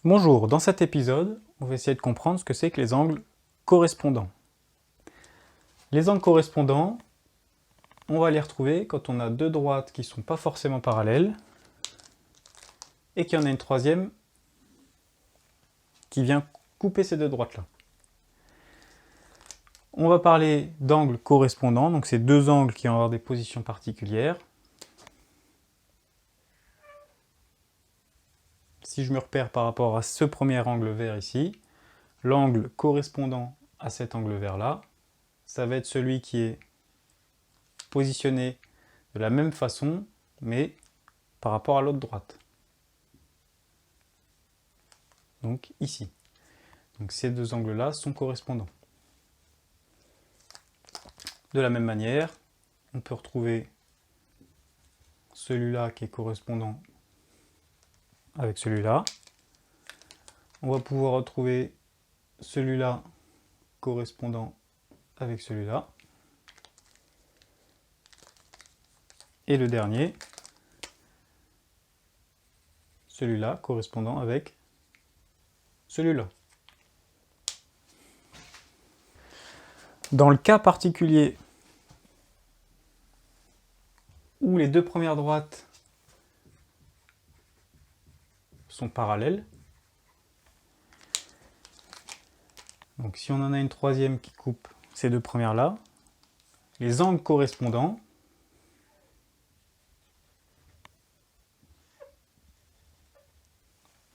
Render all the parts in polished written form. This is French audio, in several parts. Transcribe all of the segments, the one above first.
Bonjour, dans cet épisode, on va essayer de comprendre ce que c'est que les angles correspondants. Les angles correspondants, on va les retrouver quand on a deux droites qui ne sont pas forcément parallèles et qu'il y en a une troisième qui vient couper ces deux droites-là. On va parler d'angles correspondants, donc c'est deux angles qui vont avoir des positions particulières. Si je me repère par rapport à ce premier angle vert ici, l'angle correspondant à cet angle vert-là, ça va être celui qui est positionné de la même façon, mais par rapport à l'autre droite. Donc ici. Donc ces deux angles-là sont correspondants. De la même manière, on peut retrouver celui-là qui est correspondant avec celui-là. On va pouvoir retrouver celui-là correspondant avec celui-là. Et le dernier, celui-là correspondant avec celui-là. Dans le cas particulier où les deux premières droites sont parallèles, donc si on en a une troisième qui coupe ces deux premières-là, les angles correspondants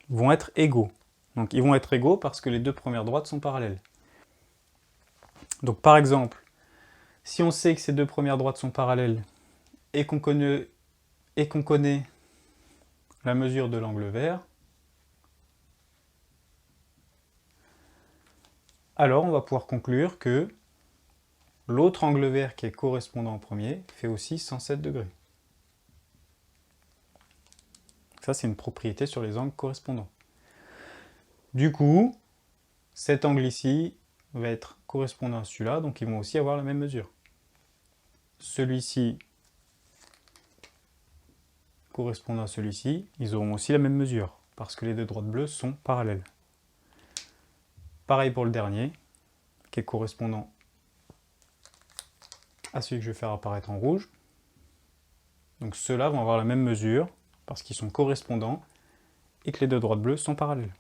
vont être égaux. Donc ils vont être égaux parce que les deux premières droites sont parallèles. Donc par exemple, si on sait que ces deux premières droites sont parallèles et qu'on connaît la mesure de l'angle vert, alors on va pouvoir conclure que l'autre angle vert qui est correspondant au premier fait aussi 107 degrés. Ça, c'est une propriété sur les angles correspondants. Du coup, cet angle ici va être correspondant à celui-là, donc ils vont aussi avoir la même mesure. Celui-ci correspondant à celui-ci, ils auront aussi la même mesure, parce que les deux droites bleues sont parallèles. Pareil pour le dernier, qui est correspondant à celui que je vais faire apparaître en rouge. Donc ceux-là vont avoir la même mesure, parce qu'ils sont correspondants, et que les deux droites bleues sont parallèles.